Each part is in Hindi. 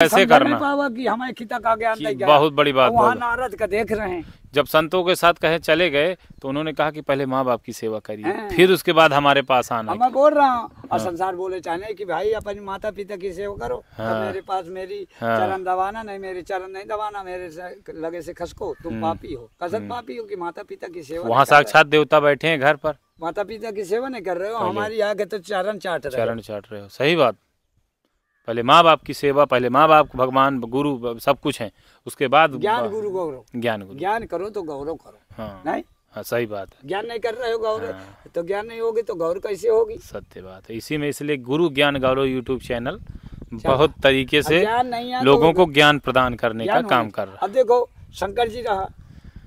कैसे करना पावा कि हमें खिता का ज्ञान नहीं गया। बहुत बड़ी बात वहाँ बोला। नारद का देख रहे हैं, जब संतों के साथ कहे चले गए तो उन्होंने कहा कि पहले माँ बाप की सेवा करिए, फिर उसके बाद हमारे पास आना। मैं बोल रहा हूँ और संसार बोले चाहने कि भाई अपनी माता पिता की सेवा करो। तो मेरे पास मेरी चरण दबाना नहीं, मेरे चरण नहीं दबाना, मेरे लगे से खसको, तुम पापी हो। कसत पापी हो कि माता पिता की सेवा। वहाँ साक्षात देवता बैठे हैं घर पर, माता पिता की सेवा नहीं कर रहे हो, हमारी आगे तो चरण चाट रहे हो। सही बात। पहले माँ बाप की सेवा, पहले माँ बाप भगवान गुरु सब कुछ है, उसके बाद ज्ञान गुरु गौरव। ज्ञान करो तो गौरव करो। हाँ नहीं हाँ सही बात है। ज्ञान नहीं कर रहे हो गौरव, तो ज्ञान नहीं होगी तो गौरव कैसे होगी। सत्य बात है। इसी में इसलिए गुरु ज्ञान गौरव यूट्यूब चैनल बहुत तरीके से लोगों को ज्ञान प्रदान करने का काम कर रहा है। अब देखो शंकर जी रहा,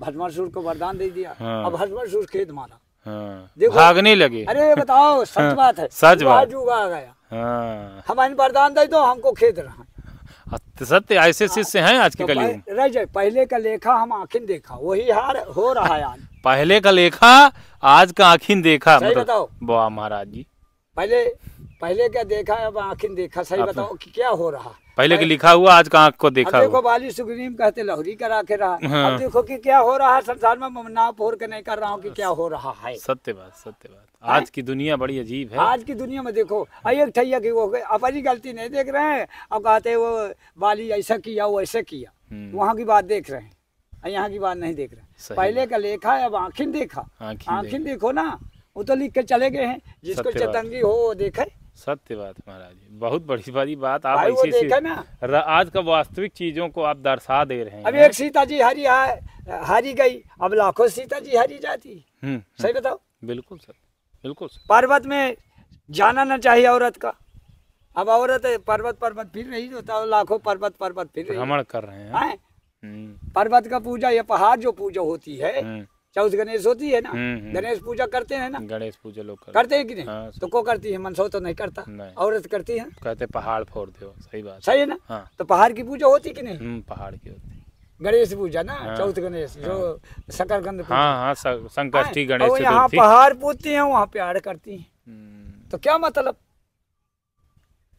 भस्मासुर को वरदान दे दिया। अब भस्मासुर खेत मारा, भागने लगे। अरे बताओ सच बात है, सच बात आ गया। हमारे वरदान दे दो, हमको खेत रहा। सत्य ऐसे शिष्य हैं आज के कलयुग में। रह जाए पहले का लेखा हम आखिर देखा, वही हार हो रहा है आज। पहले का लेखा आज का आखिर देखा। सही बताओ। वाह महाराज जी, पहले क्या देखा अब आखिर देखा। सही बताओ कि क्या हो रहा। पहले के लिखा हुआ आज का आंख को देखा। देखो बाली सुग्रीव कहते लहरी करा के रहा। अब देखो कि क्या हो रहा है संसार में। नाव फोड़ के नहीं कर रहा हूँ कि क्या हो रहा है। सत्य बात, सत्य बात। आज की दुनिया बड़ी अजीब है। आज की दुनिया में देखो एक ठैया की वो अपनी गलती नहीं देख रहे हैं। अब कहते वो बाली ऐसा किया वो ऐसा किया, वहाँ की बात देख रहे हैं, यहाँ की बात नहीं देख रहे। पहले का लेखा है, अब आखिर देखा। आखिर देखो ना, वो तो लिख के चले गए हैं, जिसको चतंगी हो वो देखे। सत्य बात महाराज जी, बहुत बड़ी बात। आप ऐसी आज का वास्तविक चीजों को आप दर्शा दे रहे हैं। अब एक सीता जी हारी गई, अब लाखों सीता जी हारी जाती। सही बताओ। बिल्कुल सर, बिल्कुल। पर्वत में जाना न चाहिए औरत का। अब औरत पर्वत फिर रही होता, लाखों पर्वत फिर रही, भ्रमण कर रहे हैं। पर्वत का पूजा या पहाड़ जो पूजा होती है, चौथ गणेश होती है ना, गणेश पूजा करते हैं ना। गणेश पूजा लोग करते हैं कि नहीं? तो को करती है? मनसो तो नहीं करता, औरत करती है। कहते पहाड़ फोड़ दो। सही बात, सही है ना। तो पहाड़ की पूजा होती कि नहीं? पहाड़ की होती। गणेश पूजा ना, चौथ गणेश जो शकरकंद, संकष्टी गणेश। यहाँ पहाड़ पूजती है, वहाँ प्यार करती है। तो क्या मतलब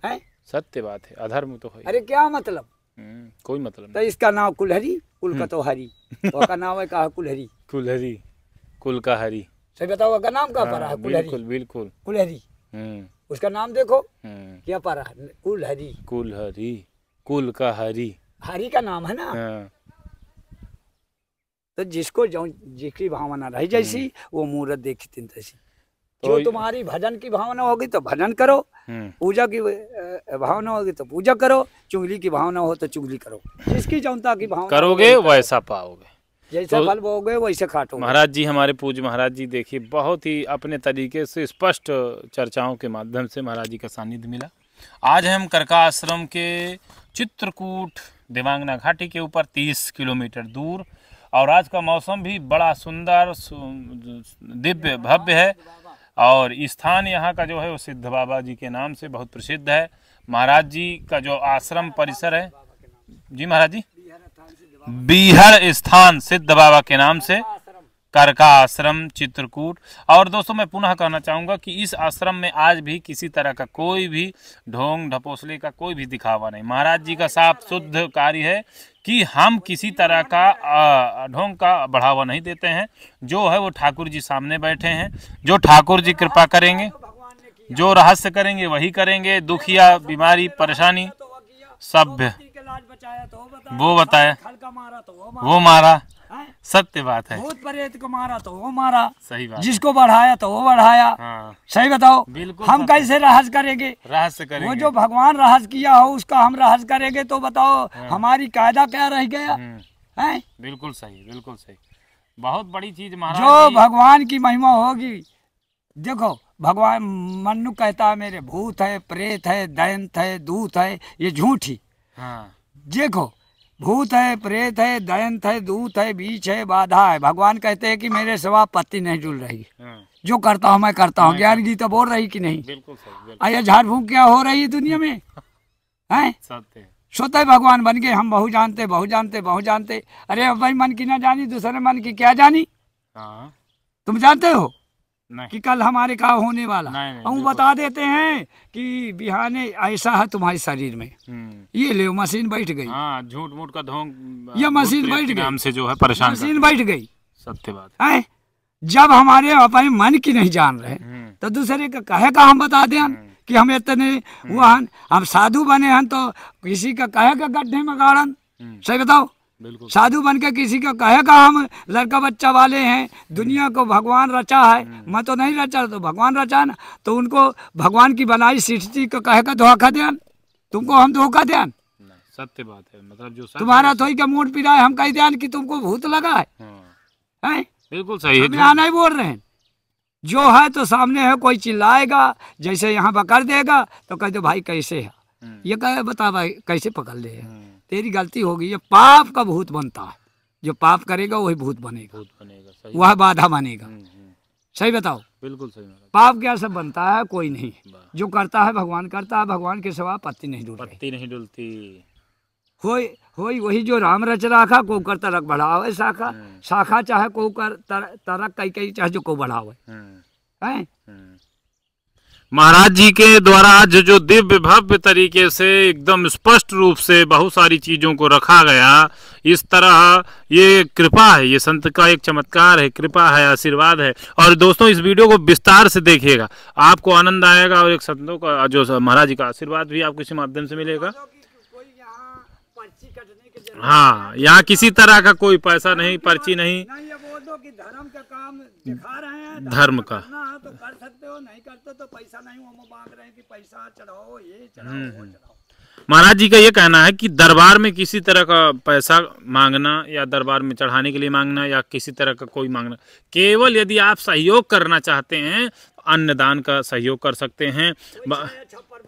है? सत्य बात है, अधर्म तो है। अरे क्या मतलब? कोई मतलब नहीं। तो इसका नाम कुलहरी, कुल का तो हरी, का नाम है कहा कुलहरी। कुलहरी, कुल का हरी। सही बताओ, का नाम क्या पड़ा है? बिल्कुल बिल्कुल, कुलहरी। उसका नाम देखो क्या पड़ा है, कुलहरी। कुलहरी, कुल का हरी, हरी का नाम है ना। तो जिसको जिसकी भावना रही जैसी, वो मूर्त देखी तीन तैसी। जो तुम्हारी भजन की भावना होगी तो भजन करो, पूजा की भावना होगी तो पूजा करो, चुगली की भावना हो तो चुगली करो। जिसकी जनता की भावना करोगे वैसा पाओगे, जैसा फल बोओगे वैसे खाटोगे। महाराज जी, हमारे पूज्य महाराज जी देखिए, बहुत ही अपने तरीके से स्पष्ट चर्चाओं के माध्यम से महाराज जी का सानिध्य मिला। आज हम करका आश्रम के चित्रकूट देवांगना घाटी के ऊपर 30 किलोमीटर दूर, और आज का मौसम भी बड़ा सुंदर दिव्य भव्य है। और स्थान यहाँ का जो है वो सिद्ध बाबा जी के नाम से बहुत प्रसिद्ध है। महाराज जी का जो आश्रम परिसर है, जी महाराज जी, बीहड़ स्थान सिद्ध बाबा के नाम से, करका आश्रम चित्रकूट। और दोस्तों मैं पुनः कहना चाहूँगा कि इस आश्रम में आज भी किसी तरह का कोई भी ढोंग ढपोसले का कोई भी दिखावा नहीं। महाराज जी का साफ शुद्ध कार्य है कि हम किसी तरह का ढोंग का बढ़ावा नहीं देते हैं। जो है वो ठाकुर जी सामने बैठे हैं, जो ठाकुर जी कृपा करेंगे, जो रहस्य करेंगे वही करेंगे। दुखिया, बीमारी, परेशानी सभ्य वो बताया, वो मारा। सत्य बात है। भूत प्रेत को मारा तो वो मारा। सही बात। जिसको बढ़ाया तो वो बढ़ाया। सही बताओ। बिल्कुल। हम कैसे रहस्य करेंगे? रहस्य करेंगे। वो जो भगवान रहस्य किया हो उसका हम रहस्य करेंगे तो बताओ हमारी कायदा क्या रह गया है? बिल्कुल सही, बिल्कुल सही। बहुत बड़ी चीज महाराज जो भगवान की महिमा होगी। देखो भगवान मनु कहता है मेरे भूत है, प्रेत है, दैंत है, दूत है, ये झूठी। देखो भूत है, प्रेत है, दैंत है, दूत है, बीच है, बाधा है। भगवान कहते हैं कि मेरे सिवा पत्ती नहीं डुल रही, जो करता हूँ मैं करता हूँ। ज्ञान गीता बोल रही कि नहीं? बिल्कुल सही। आया झाड़ फूक क्या हो रही है दुनिया में है? सोते भगवान बन गए। हम बहु जानते, बहु जानते, बहु जानते। अरे भाई मन की ना जानी, दूसरे मन की क्या जानी? तुम जानते हो? कि कल हमारे का होने वाला। हम बता देते हैं कि बिहाने ऐसा है तुम्हारे शरीर में, ये ले मशीन बैठ गई। झूठ मूठ का ढोंग, ये मशीन बैठ गई, नाम से जो है परेशान, मशीन बैठ गई। सत्य बात है। जब हमारे अपने मन की नहीं जान रहे तो दूसरे का कहे का हम बता दें कि हम इतने हुआ, हम साधु बने हैं तो किसी का कहे का गड्ढे में गाड़न। सही बताओ, साधु बन के किसी का कहेगा हम लड़का बच्चा वाले हैं, दुनिया को भगवान रचा है, मैं तो नहीं रचा तो भगवान रचा ना, तो उनको भगवान की बनाई सृष्टि को कहेगा धोखा दें, तुमको हम धोखा दें। सत्य बात है, मतलब जो तुम्हारा थोड़ी का मूड पिरा है, हम कह दें कि तुमको भूत लगा है। बिल्कुल सही है, यहाँ नहीं बोल रहे हैं। जो है तो सामने है, कोई चिल्लाएगा जैसे यहाँ पकड़ देगा तो कह दो भाई कैसे है, ये कहे बता भाई कैसे पकड़ ले, तेरी गलती होगी। ये पाप का भूत बनता है, जो पाप करेगा वही भूत बनेगा, वह बाधा बनेगा। सही बताओ, बिल्कुल सही। पाप क्या सब बनता है, कोई नहीं, जो करता है भगवान करता है, भगवान के सिवा पत्ती नहीं डुलती। होई वही जो राम रच राखा, को कर तरक बढ़ावे शाखा, शाखा चाहे को कर तरक कई चाहे जो को बढ़ावे है। महाराज जी के द्वारा आज जो दिव्य भव्य तरीके से एकदम स्पष्ट रूप से बहुत सारी चीजों को रखा गया, इस तरह ये कृपा है, ये संत का एक चमत्कार है, कृपा है, आशीर्वाद है। और दोस्तों इस वीडियो को विस्तार से देखिएगा, आपको आनंद आएगा और एक संतों का जो महाराज जी का आशीर्वाद भी आपको इसी माध्यम से मिलेगा। हाँ, यहाँ किसी तरह का कोई पैसा नहीं, पर्ची नहीं, ये बोल दो कि धर्म का काम दिखा रहे हैं, धर्म का तो कर सकते हो, नहीं करते तो पैसा नहीं, हम मांग रहे हैं कि पैसा चढ़ाओ, ये चढ़ाओ, वो चढ़ाओ। महाराज जी का ये कहना है कि दरबार में किसी तरह का पैसा मांगना या दरबार में चढ़ाने के लिए मांगना या किसी तरह का कोई मांगना, केवल यदि आप सहयोग करना चाहते हैं, अन्नदान का सहयोग कर सकते हैं,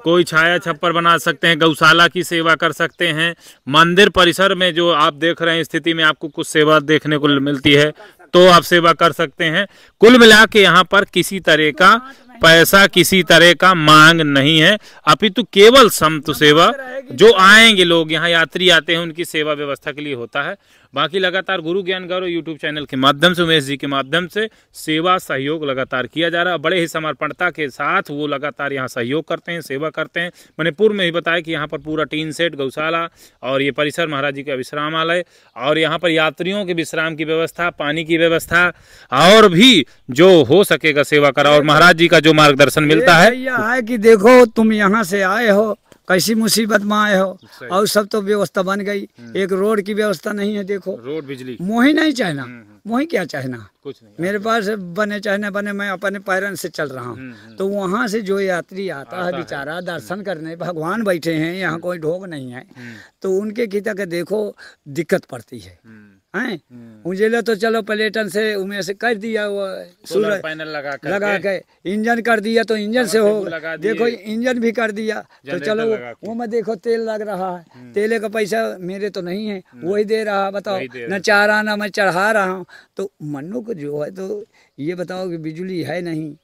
कोई छाया छप्पर बना सकते हैं, गौशाला की सेवा कर सकते हैं, मंदिर परिसर में जो आप देख रहे हैं स्थिति में आपको कुछ सेवा देखने को मिलती है तो आप सेवा कर सकते हैं। कुल मिला के यहाँ पर किसी तरह का पैसा, किसी तरह का मांग नहीं है, अपितु केवल संत सेवा, जो आएंगे लोग यहाँ यात्री आते हैं उनकी सेवा व्यवस्था के लिए होता है। बाकी लगातार गुरु ज्ञान गौरव यूट्यूब चैनल के माध्यम से, उमेश जी के माध्यम से सेवा सहयोग लगातार किया जा रहा है। बड़े ही समर्पणता के साथ वो लगातार यहाँ सहयोग करते हैं, सेवा करते हैं। मैंने पूर्व में ही बताया कि यहाँ पर पूरा टीन सेट, गौशाला और ये परिसर महाराज जी का विश्रामालय, और यहाँ पर यात्रियों के विश्राम की व्यवस्था, पानी की व्यवस्था, और भी जो हो सकेगा सेवा करा, और महाराज जी का जो मार्गदर्शन मिलता है। यह है कि देखो तुम यहाँ से आए हो, कैसी मुसीबत में आए हो, और सब तो व्यवस्था बन गई, एक रोड की व्यवस्था नहीं है। देखो रोड, बिजली, मोही नहीं चाहना, मोही क्या चाहना, कुछ नहीं, मेरे पास बने चाहे न बने, मैं अपने पैरन से चल रहा हूँ। तो वहाँ से जो यात्री आता है बेचारा दर्शन करने, भगवान बैठे हैं यहाँ, कोई ढोग नहीं है, तो उनके की तक देखो दिक्कत पड़ती है। उजले तो चलो प्लेटन से उमें से कर दिया, वो सोलर पैनल लगा के इंजन कर दिया तो इंजन से हो, देखो इंजन भी कर दिया तो चलो वो में देखो तेल लग रहा है, तेले का पैसा मेरे तो नहीं है, वही दे रहा, बताओ न चाह रहा ना मैं चढ़ा रहा हूँ। तो मनु को जो है तो ये बताओ कि बिजली है नहीं,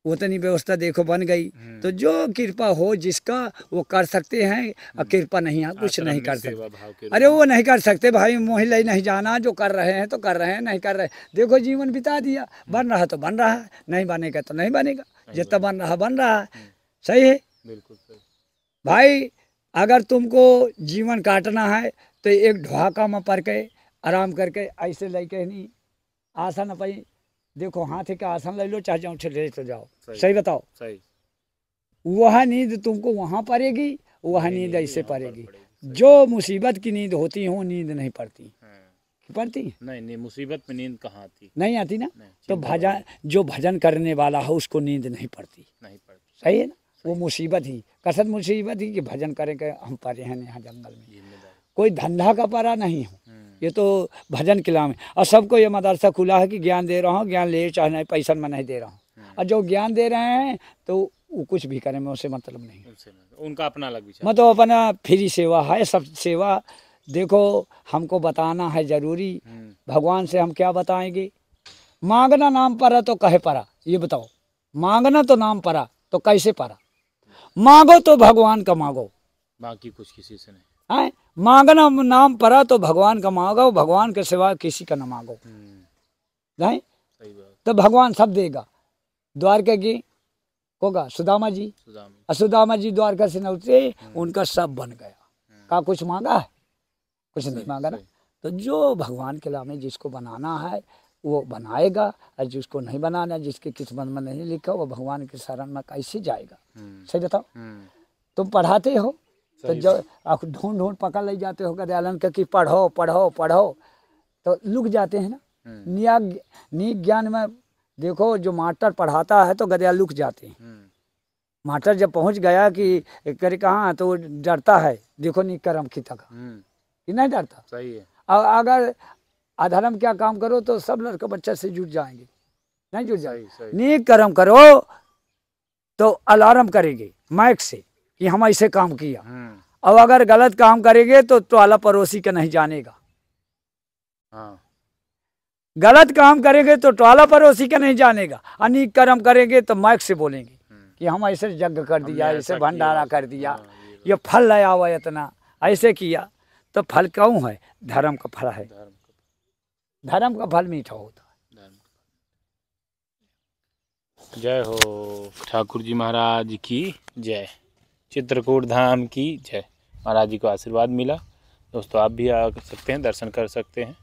उतनी व्यवस्था देखो बन गई, तो जो कृपा हो जिसका वो कर सकते हैं, और कृपा नहीं है कुछ नहीं कर सकते। अरे वो नहीं कर सकते भाई, मोहिले नहीं जाना, जो कर रहे हैं तो कर रहे हैं, नहीं कर रहे देखो जीवन बिता दिया, बन रहा तो बन रहा है, नहीं बनेगा तो नहीं बनेगा, जितना बन रहा है। सही है, बिल्कुल सही भाई। अगर तुमको जीवन काटना है तो एक ढाका में पड़ के आराम करके ऐसे लेके नहीं आसन पाई, देखो हाथी का आसन ले लो, चाहे जाओ ले तो जाओ। सही बताओ, सही। वह नींद तुमको वहाँ पड़ेगी, वह नींद ऐसे पड़ेगी। जो मुसीबत की नींद होती है वो नींद नहीं पड़ती, पड़ती नहीं, मुसीबत में नींद कहाँ आती, नहीं आती ना। तो भजन, जो भजन करने वाला है उसको नींद नहीं पड़ती। सही है ना, वो मुसीबत ही, कसद मुसीबत ही कि भजन करेंगे हम परे हैं यहाँ जंगल में, कोई धंधा का परा नहीं हो, ये तो भजन के नाम है। और सबको ये मदरसा खुला है कि ज्ञान दे रहा हूँ, ज्ञान ले चाहे नहीं, पैसा मैं नहीं दे रहा हूँ। और जो ज्ञान दे रहे हैं तो वो कुछ भी करें, मैं उससे मतलब नहीं, उनका अपना अलग विचार, मतलब अपना फ्री सेवा है, सब सेवा। देखो हमको बताना है जरूरी, भगवान से हम क्या बताएंगे। मांगना नाम परा तो कहे परा, ये बताओ, मांगना तो नाम परा तो कैसे परा। मांगो तो भगवान का मांगो, बाकी कुछ किसी से नहीं है। मांगना नाम परा तो भगवान का मांगो, भगवान के सिवा किसी का न मांगो, नहीं तो भगवान सब देगा। द्वारका की होगा सुदामा जी, सुदामा जी द्वारका से न उतरे, उनका सब बन गया। का कुछ मांगा है? कुछ नहीं मांगा ना। तो जो भगवान के लामे जिसको बनाना है वो बनाएगा, और जिसको नहीं बनाना, जिसके किस्मत में नहीं लिखा, वो भगवान के शरण में कैसे जाएगा? सही बताओ। तुम पढ़ाते हो तो जब आप ढूंढ ढूंढ पकड़ ले जाते हो गदयालन का कि पढ़ो पढ़ो पढ़ो, तो लुक जाते हैं ना। नी ज्ञान में देखो, जो मास्टर पढ़ाता है तो गदया लुक जाते हैं। मास्टर जब पहुंच गया कि करे कहाँ, तो डरता है। देखो नी कर्म की तक कि नहीं डरता। सही है। अगर अधर्म क्या काम करो तो सब लड़का बच्चा से जुट जाएंगे, नहीं जुट जाएंगे। नीक कर्म करो तो अलार्म करेंगे माइक से कि हम ऐसे काम किया। और अगर गलत काम करेंगे तो टोला पड़ोसी का नहीं जानेगा। गलत काम करेंगे तो टोला पड़ोसी का नहीं जानेगा। अनेक कर्म करेंगे तो माइक से बोलेंगे कि हम ऐसे यज्ञ कर दिया, ऐसे भंडारा कर दिया, ये फल लाया हुआ इतना, ऐसे किया। तो फल क्यों है? धर्म का फल है। धर्म का फल मीठा होता है। जय हो ठाकुर जी महाराज की जय, चित्रकूट धाम की जय। महाराज जी को आशीर्वाद मिला। दोस्तों आप भी आ सकते हैं, दर्शन कर सकते हैं।